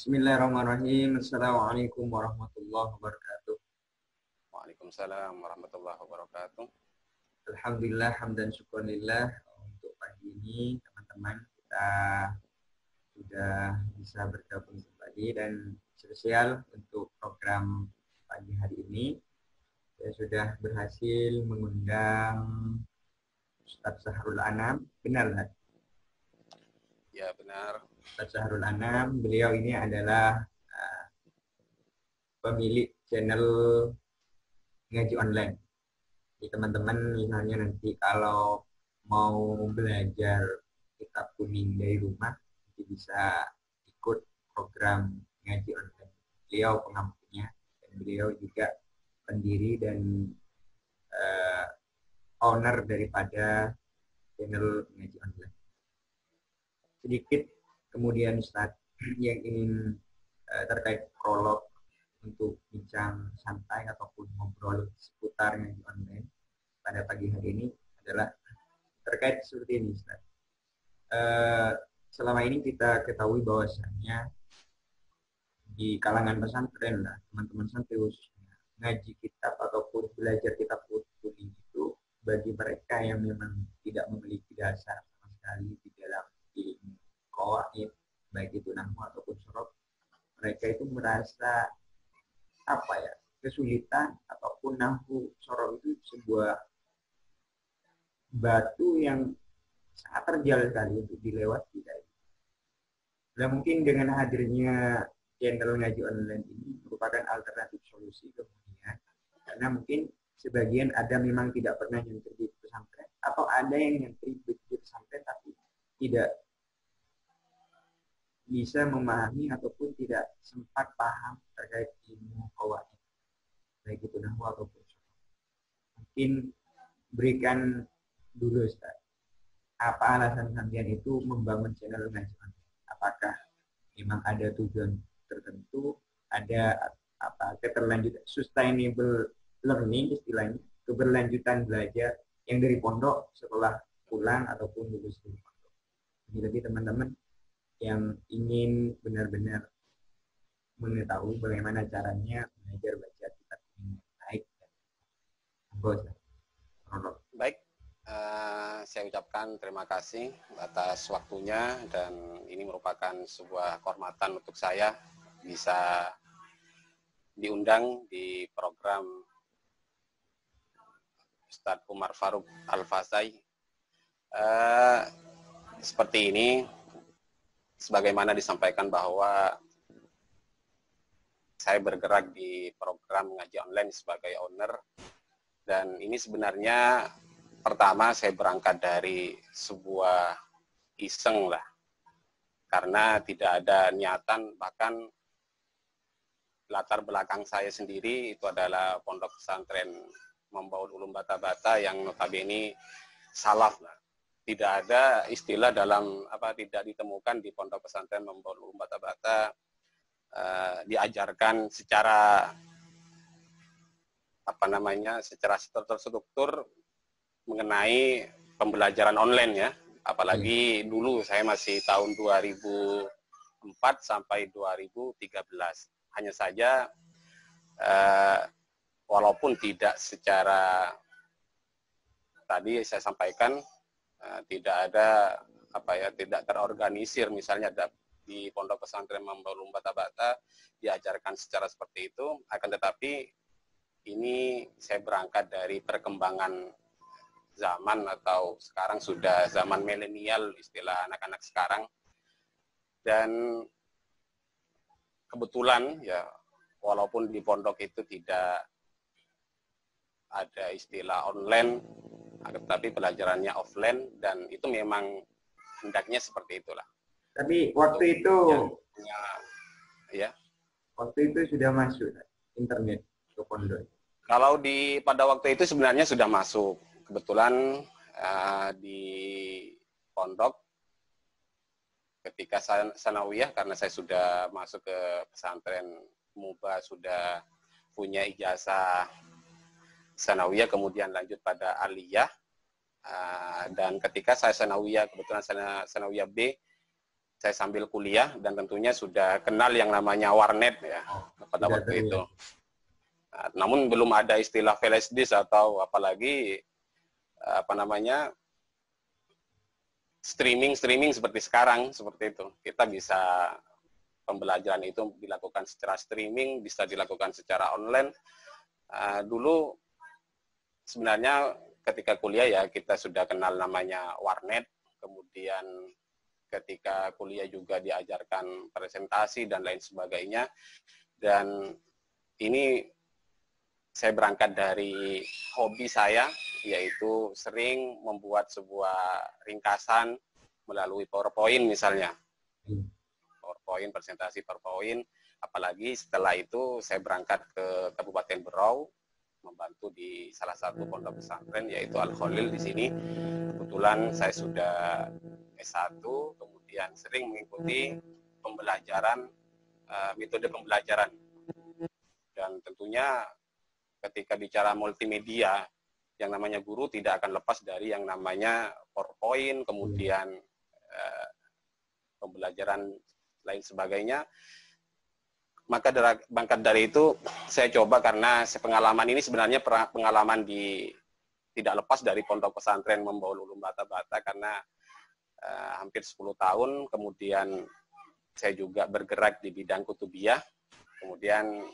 Bismillahirrahmanirrahim. Assalamualaikum warahmatullahi wabarakatuh. Waalaikumsalam warahmatullahi wabarakatuh. Alhamdulillah, hamdan syukurillah. Untuk pagi ini teman-teman kita sudah bisa bergabung kembali, dan spesial untuk program pagi hari ini saya sudah berhasil mengundang Ustadz Sahrul Anam. Benar nggak? Ya benar. Ustadz Sahrul Anam, beliau ini adalah pemilik channel ngaji online. Jadi teman-teman misalnya nanti kalau mau belajar kitab kuning dari rumah, nanti bisa ikut program ngaji online. Beliau pengampunya, dan beliau juga pendiri dan owner daripada channel ngaji online. Sedikit kemudian Ustadz yang ingin terkait prolog untuk bincang santai ataupun ngobrol seputar ngaji online pada pagi hari ini adalah terkait seperti ini, Ustaz. Selama ini kita ketahui bahwasannya di kalangan pesantren lah, teman-teman santri khususnya, ngaji kitab ataupun belajar kitab kuning itu bagi mereka yang memang tidak memiliki dasar sama sekali di dalam ilmu qawaid, baik itu nahwu ataupun sorof, mereka itu merasa kesulitan, ataupun nahwu sorof itu sebuah batu yang sangat terjal sekali untuk dilewati. Dan mungkin dengan hadirnya channel ngaji online ini merupakan alternatif solusi kemudian, karena mungkin sebagian ada memang tidak pernah nyantri di pesantren, atau ada yang nyantri di pesantren tapi tidak bisa memahami ataupun tidak sempat paham terkait ilmu qawaid, baik itu nahwu ataupun sorof. Mungkin berikan dulu, Ustaz, apa alasan kalian itu membangun channel ngaji online? Apakah memang ada tujuan tertentu, ada keterlanjutan, sustainable learning istilahnya, keberlanjutan belajar yang dari pondok setelah pulang ataupun lulus dari pondok? Jadi teman-teman yang ingin benar-benar mengetahui bagaimana caranya belajar baca kitab ini baik dan Baik, saya ucapkan terima kasih atas waktunya, dan ini merupakan sebuah kehormatan untuk saya bisa diundang di program Ustadz Umar Faruk Al-Fasai. Seperti ini, sebagaimana disampaikan bahwa saya bergerak di program ngaji online sebagai owner, dan ini sebenarnya pertama saya berangkat dari sebuah iseng lah, karena tidak ada niatan. Bahkan latar belakang saya sendiri itu adalah pondok pesantren Membaul Ulum Bata-Bata yang notabene salaf lah. Tidak ada istilah dalam tidak ditemukan di pondok pesantren Membaul Ulum Bata-Bata diajarkan secara secara terstruktur mengenai pembelajaran online ya. Apalagi dulu saya masih tahun 2004 sampai 2013. Hanya saja walaupun tidak secara tadi saya sampaikan tidak ada tidak terorganisir, misalnya di pondok pesantren Membaul Ulum Bata-Bata diajarkan secara seperti itu, akan tetapi ini saya berangkat dari perkembangan zaman, atau sekarang sudah zaman milenial istilah anak-anak sekarang. Dan kebetulan ya, walaupun di pondok itu tidak ada istilah online, tetapi pelajarannya offline, dan itu memang hendaknya seperti itulah. Tapi waktu itu waktu itu sudah masuk internet ke pondok? Kalau pada waktu itu sebenarnya sudah masuk. Kebetulan di pondok ketika sanawiyah, karena saya sudah masuk ke pesantren Muba, sudah punya ijazah sanawiyah, kemudian lanjut pada aliyah. Dan ketika saya sanawiyah, kebetulan sanawiyah B, saya sambil kuliah dan tentunya sudah kenal yang namanya warnet ya pada waktu itu. Nah, namun belum ada istilah flash disk atau apalagi apa namanya streaming seperti sekarang seperti itu. Kita bisa pembelajaran itu dilakukan secara streaming, bisa dilakukan secara online. Dulu sebenarnya ketika kuliah ya kita sudah kenal namanya warnet, kemudian ketika kuliah juga diajarkan presentasi dan lain sebagainya. Dan ini saya berangkat dari hobi saya, yaitu sering membuat sebuah ringkasan melalui PowerPoint misalnya. PowerPoint, presentasi PowerPoint. Apalagi setelah itu saya berangkat ke Kabupaten Berau, membantu di salah satu pondok pesantren yaitu Al-Khalil di sini. Kebetulan saya sudah S1, kemudian sering mengikuti pembelajaran, metode pembelajaran. Dan tentunya ketika bicara multimedia, yang namanya guru tidak akan lepas dari yang namanya PowerPoint, kemudian pembelajaran lain sebagainya. Maka berangkat dari itu saya coba karena pengalaman ini sebenarnya pengalaman tidak lepas dari pondok pesantren membawa ulum bata-bata karena hampir 10 tahun, kemudian saya juga bergerak di bidang kutubiyah, kemudian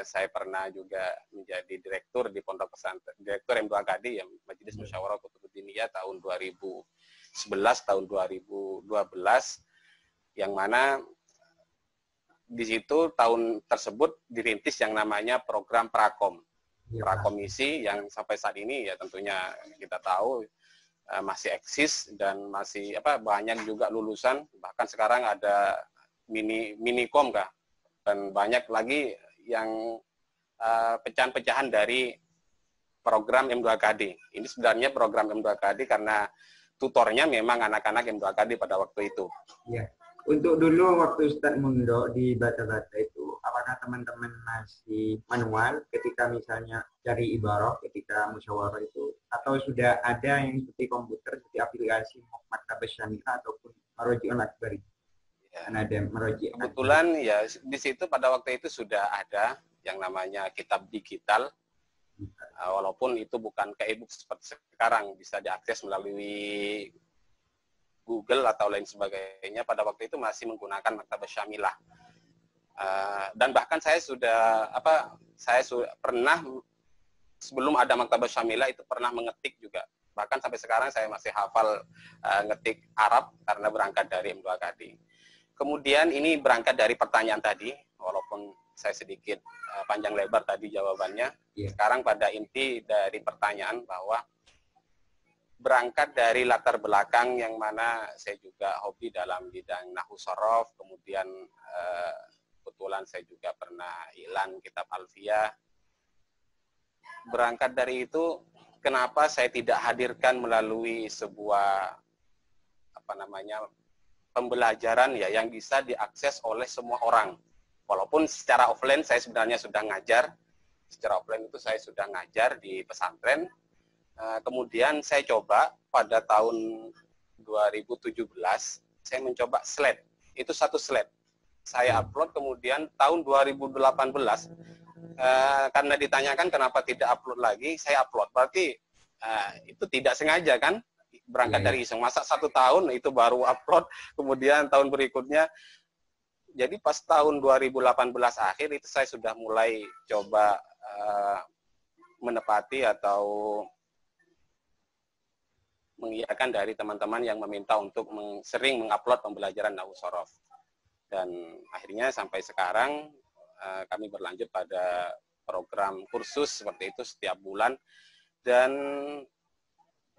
saya pernah juga menjadi direktur di pondok pesantren, direktur M2KD yang Majelis Musyawarah Kutub Diniyah tahun 2011 tahun 2012, yang mana di situ tahun tersebut dirintis yang namanya program Prakom. Prakomisi yang sampai saat ini ya tentunya kita tahu masih eksis dan masih banyak juga lulusan, bahkan sekarang ada minikom kah, dan banyak lagi yang pecahan-pecahan dari program M2KD. Ini sebenarnya program M2KD karena tutornya memang anak-anak M2KD pada waktu itu. Iya. Untuk dulu waktu Ustadz Mundo di Bata-Bata itu, apakah teman-teman masih manual ketika misalnya cari ibarah ketika musyawarah itu, atau sudah ada yang seperti komputer, seperti aplikasi Maktabah Syamilah ataupun Maroji'un Akbari? Ya. Ada Maroji'. Kebetulan ya di situ pada waktu itu sudah ada yang namanya kitab digital, walaupun itu bukan ke e-book seperti sekarang, bisa diakses melalui Google atau lain sebagainya. Pada waktu itu masih menggunakan Maktabah Syamilah. Dan bahkan saya sudah pernah sebelum ada Maktabah Syamilah itu pernah mengetik juga. Bahkan sampai sekarang saya masih hafal ngetik Arab karena berangkat dari M2KD. Kemudian ini berangkat dari pertanyaan tadi, walaupun saya sedikit panjang lebar tadi jawabannya. Yeah. Sekarang pada inti dari pertanyaan bahwa berangkat dari latar belakang yang mana saya juga hobi dalam bidang nahwu sorof, kemudian kebetulan saya juga pernah iklan kitab Alfiyah. Berangkat dari itu, kenapa saya tidak hadirkan melalui sebuah pembelajaran ya yang bisa diakses oleh semua orang. Walaupun secara offline saya sebenarnya sudah ngajar, secara offline itu saya sudah ngajar di pesantren. Kemudian saya coba pada tahun 2017, saya mencoba slide. Itu satu slide. Saya upload, kemudian tahun 2018, karena ditanyakan kenapa tidak upload lagi, saya upload. Berarti itu tidak sengaja kan? Berangkat dari iseng. Masa 1 tahun itu baru upload, kemudian tahun berikutnya. Jadi pas tahun 2018 akhir itu saya sudah mulai coba menepati atau mengiyakan dari teman-teman yang meminta untuk sering mengupload pembelajaran nahwu sorof. Dan akhirnya sampai sekarang kami berlanjut pada program kursus seperti itu setiap bulan. Dan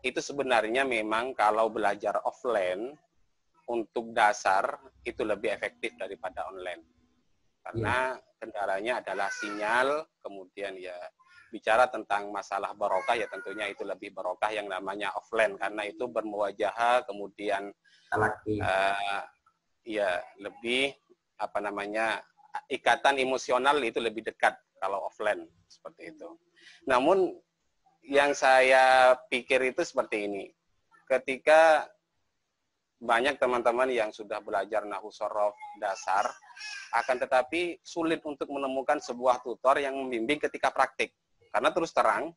itu sebenarnya memang kalau belajar offline untuk dasar itu lebih efektif daripada online. Karena kendalanya adalah sinyal, kemudian ya bicara tentang masalah barokah ya tentunya itu lebih barokah yang namanya offline karena itu bermuwajahah, kemudian ya lebih ikatan emosional itu lebih dekat kalau offline seperti itu. Namun yang saya pikir itu seperti ini, ketika banyak teman-teman yang sudah belajar nahwu sorof dasar, akan tetapi sulit untuk menemukan sebuah tutor yang membimbing ketika praktik. Karena terus terang,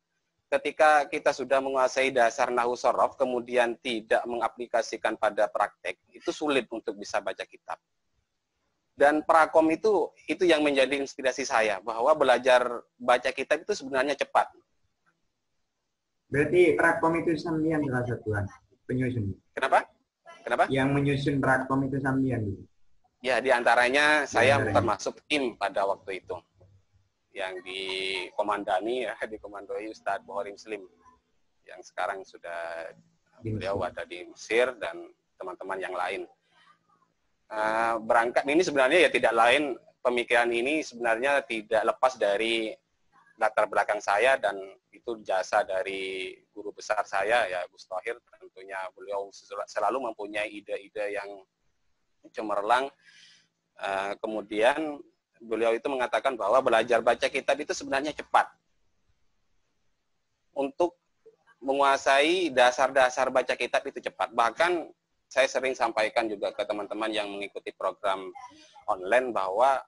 ketika kita sudah menguasai dasar nahwu sorof, kemudian tidak mengaplikasikan pada praktek, itu sulit untuk bisa baca kitab. Dan prakom itu yang menjadi inspirasi saya, bahwa belajar baca kitab itu sebenarnya cepat. Berarti prakom itu sambian salah satuan penyusun. Kenapa? Kenapa? Yang menyusun prakom itu sambian gitu. Ya, diantaranya saya termasuk tim pada waktu itu, yang dikomandani ya, dikomandoi Ustadz Bukhari Muslim, yang sekarang sudah beliau ada di Mesir dan teman-teman yang lain. Berangkat ini sebenarnya ya tidak lain, pemikiran ini sebenarnya tidak lepas dari latar belakang saya, dan itu jasa dari guru besar saya ya Gus Thohir. Tentunya beliau selalu mempunyai ide-ide yang cemerlang. Kemudian beliau itu mengatakan bahwa belajar baca kitab itu sebenarnya cepat. Untuk menguasai dasar-dasar baca kitab itu cepat. Bahkan saya sering sampaikan juga ke teman-teman yang mengikuti program online bahwa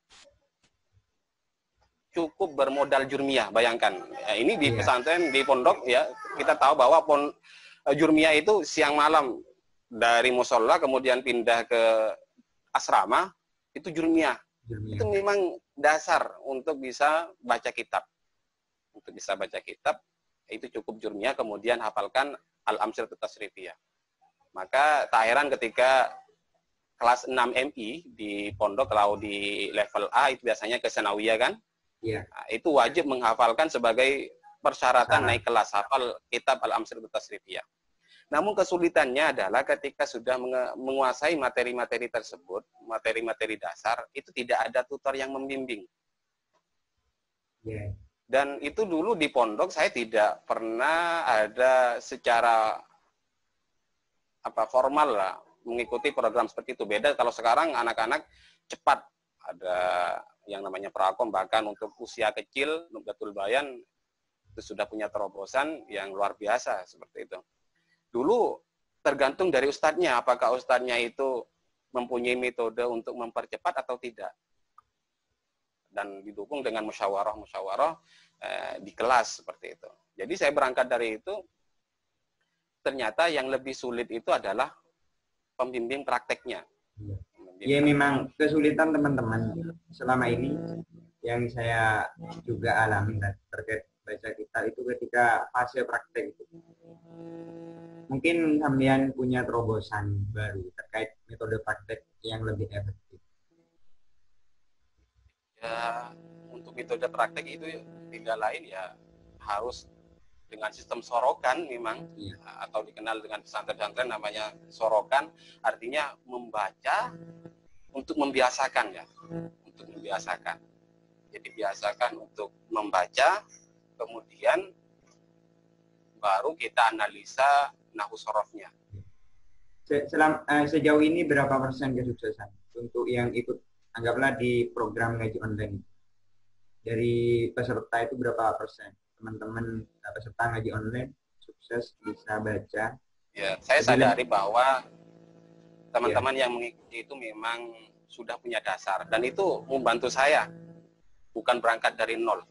cukup bermodal jurmiyah. Bayangkan, ini di pesantren, di pondok ya, kita tahu bahwa jurmiyah itu siang malam dari musola kemudian pindah ke asrama, itu jurmiyah. Itu memang dasar untuk bisa baca kitab. Untuk bisa baca kitab, itu cukup jurmiyah, kemudian hafalkan Al-Amsilatul Tasrifiyah. Maka tak heran ketika kelas 6 MI di pondok, kalau di level A itu biasanya ke Sanawiyah kan? Iya. Nah, itu wajib menghafalkan sebagai persyaratan naik kelas, hafal kitab Al-Amsilatul Tasrifiyah. Namun kesulitannya adalah ketika sudah menguasai materi-materi tersebut, materi-materi dasar, itu tidak ada tutor yang membimbing. Yeah. Dan itu dulu di pondok saya tidak pernah ada secara formal lah mengikuti program seperti itu. Beda kalau sekarang anak-anak cepat ada yang namanya prakom, bahkan untuk usia kecil, Nubdatul Bayan itu sudah punya terobosan yang luar biasa seperti itu. Dulu tergantung dari ustadznya, apakah ustadznya itu mempunyai metode untuk mempercepat atau tidak. Dan didukung dengan musyawarah di kelas seperti itu. Jadi saya berangkat dari itu, ternyata yang lebih sulit itu adalah pembimbing prakteknya. Ya memang kesulitan teman-teman selama ini yang saya juga alami terkait baca kitab itu ketika fase praktek itu. Mungkin sampean punya terobosan baru terkait metode praktek yang lebih efektif. Ya, untuk metode praktek itu tidak lain ya harus dengan sistem sorokan memang, atau dikenal dengan pesantren-pesantren namanya sorokan, artinya membaca untuk membiasakan ya, untuk membiasakan. Jadi biasakan untuk membaca, kemudian baru kita analisa nahwu sorofnya. Sejauh ini berapa persen kesuksesan untuk yang ikut, anggaplah di program ngaji online? Dari peserta itu berapa persen teman-teman peserta ngaji online sukses bisa baca? Ya, saya sadari bahwa teman-teman yang mengikuti itu memang sudah punya dasar, dan itu membantu saya, bukan berangkat dari nol.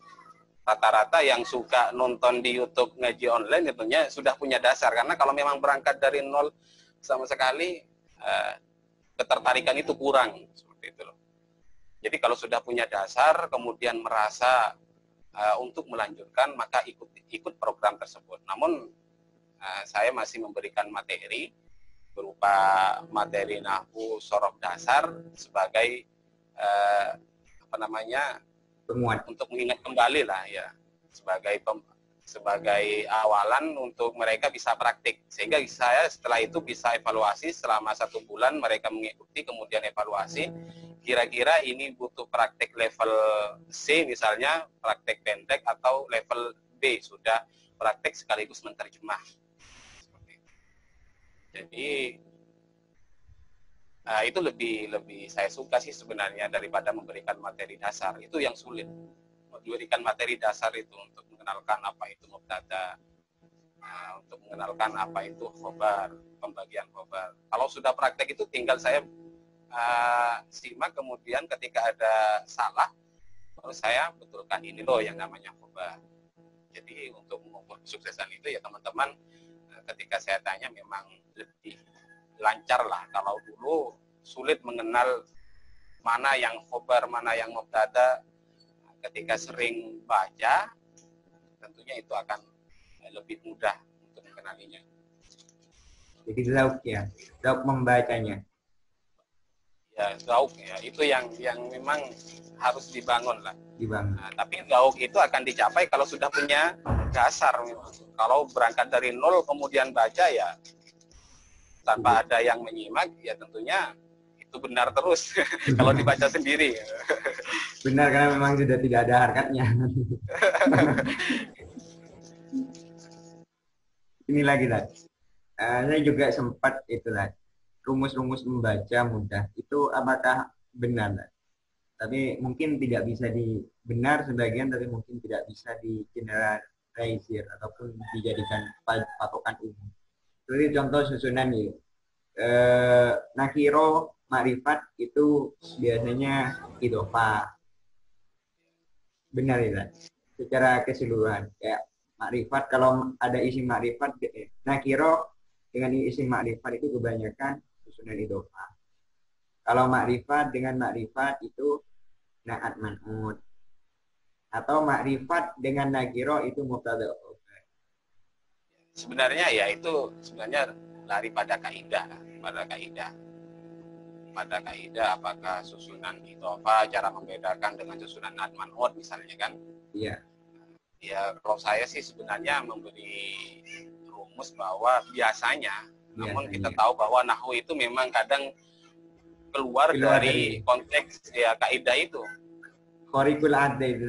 Rata-rata yang suka nonton di YouTube ngaji online tentunya sudah punya dasar, karena kalau memang berangkat dari nol sama sekali, ketertarikan itu kurang seperti itu loh. Jadi kalau sudah punya dasar kemudian merasa untuk melanjutkan, maka ikut program tersebut. Namun saya masih memberikan materi berupa materi nahwu sorof dasar sebagai penguat, untuk mengingat kembali lah ya, sebagai awalan untuk mereka bisa praktik, sehingga saya setelah itu bisa evaluasi selama 1 bulan mereka mengikuti, kemudian evaluasi kira-kira ini butuh praktik level C misalnya, praktik pendek, atau level B sudah praktik sekaligus menerjemah. Jadi itu lebih saya suka sih sebenarnya daripada memberikan materi dasar. Itu yang sulit, memberikan materi dasar itu untuk mengenalkan apa itu mubtada, untuk mengenalkan apa itu khobar, pembagian khobar. Kalau sudah praktek itu tinggal saya simak, kemudian ketika ada salah baru saya betulkan, ini loh yang namanya khobar. Jadi untuk mengukur kesuksesan itu ya teman-teman, ketika saya tanya memang lebih lancar lah. Kalau dulu sulit mengenal mana yang khobar, mana yang mubtada. Ketika sering baca, tentunya itu akan lebih mudah untuk mengenalinya. Jadi zauk ya, zauk membacanya. Ya, zauk ya, itu yang memang harus dibangun lah. Dibangun. Nah, tapi zauk itu akan dicapai kalau sudah punya dasar. Kalau berangkat dari nol kemudian baca ya tanpa ada yang menyimak, ya tentunya itu benar terus kalau dibaca sendiri. Benar, karena memang sudah tidak ada harkatnya. Ini lagi lah. Saya juga sempat itulah rumus-rumus membaca mudah. Itu apakah benar? Lah? Tapi mungkin tidak bisa benar sebagian, tapi mungkin tidak bisa di generalisir ataupun dijadikan patokan umum. Jadi contoh susunan ya. Nakiro makrifat itu biasanya idhofah. Benar ya, secara keseluruhan. Kayak makrifat, kalau ada isim makrifat, nakiro dengan isim makrifat itu kebanyakan susunan idhofah. Kalau makrifat dengan makrifat itu na'at man'ut. Atau makrifat dengan nakiro itu mubtada. Sebenarnya ya itu sebenarnya lari pada kaidah, pada kaidah apakah susunan idhofah, cara membedakan dengan susunan na'at man'ut misalnya kan. Iya. Ya kalau saya sih sebenarnya memberi rumus bahwa biasanya, namun kita tahu bahwa nahwu itu memang kadang keluar dari konteks ya kaidah itu. Khariqul ada itu.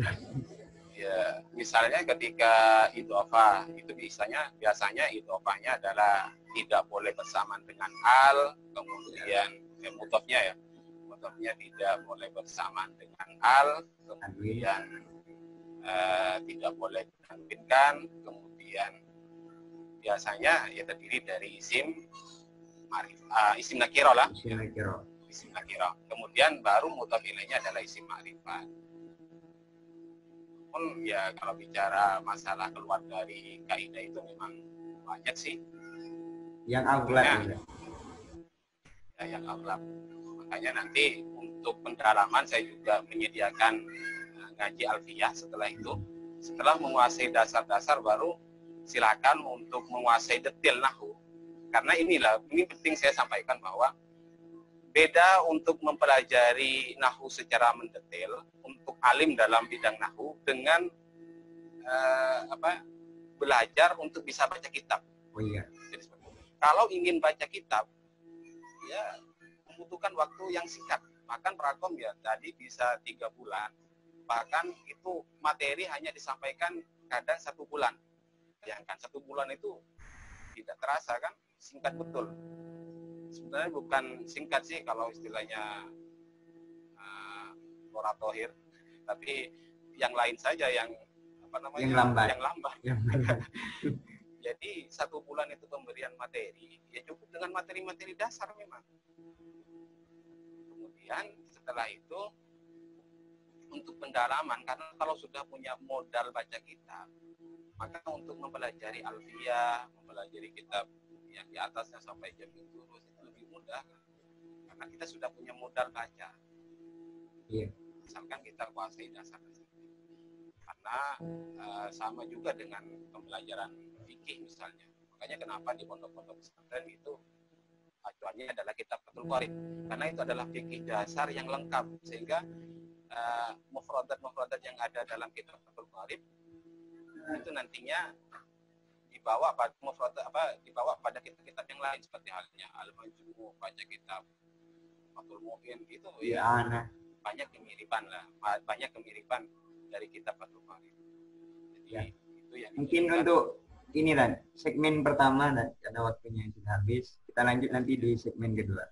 Ya, misalnya ketika idhofah itu biasanya idhofahnya adalah tidak boleh bersamaan dengan al, kemudian mudhofnya tidak boleh bersamaan dengan al, kemudian tidak boleh ditanwinkan, kemudian biasanya ya terdiri dari isim nakiro lah. Isim nakiro. Kemudian baru mudhof ilaihnya adalah isim ma'rifat. Pun ya kalau bicara masalah keluar dari kaidah itu memang banyak sih. Yang aghlab ya. Yang aghlab. Makanya nanti untuk pendalaman saya juga menyediakan ngaji alfiyah setelah itu. Setelah menguasai dasar-dasar baru silakan untuk menguasai detail nahwu. Karena ini penting saya sampaikan bahwa beda untuk mempelajari nahwu secara mendetail untuk alim dalam bidang nahwu dengan belajar untuk bisa baca kitab. Oh iya. Jadi, kalau ingin baca kitab, ya membutuhkan waktu yang singkat. Bahkan prakom ya tadi bisa 3 bulan. Bahkan itu materi hanya disampaikan kadang 1 bulan. Bayangkan 1 bulan itu tidak terasa kan, singkat betul. Sebenarnya bukan singkat sih kalau istilahnya oratohir, tapi yang lain saja yang lambat. Jadi 1 bulan itu pemberian materi, ya cukup dengan materi-materi dasar memang. Kemudian setelah itu untuk pendalaman, karena kalau sudah punya modal baca kitab, maka untuk mempelajari alfiyah, mempelajari kitab yang di atasnya sampai Jamil Durus itu lebih mudah karena kita sudah punya modal baca. Iya. Misalkan kita kuasai dasar-dasar. Karena sama juga dengan pembelajaran fikih misalnya. Makanya kenapa di pondok-pondok pesantren itu acuannya adalah kitab Fathul Qorib, karena itu adalah fikih dasar yang lengkap, sehingga mufradat yang ada dalam kitab Fathul Qorib itu nantinya dibawa pada kitab-kitab yang lain seperti halnya Al-Majmu', baca kitab Fathul Mu'in itu ya banyak kemiripan dari kitab Fathul Qorib. Jadi ya. Itu yang mungkin untuk ini Dan, segmen pertama Dan, karena waktunya sudah habis, kita lanjut nanti di segmen kedua.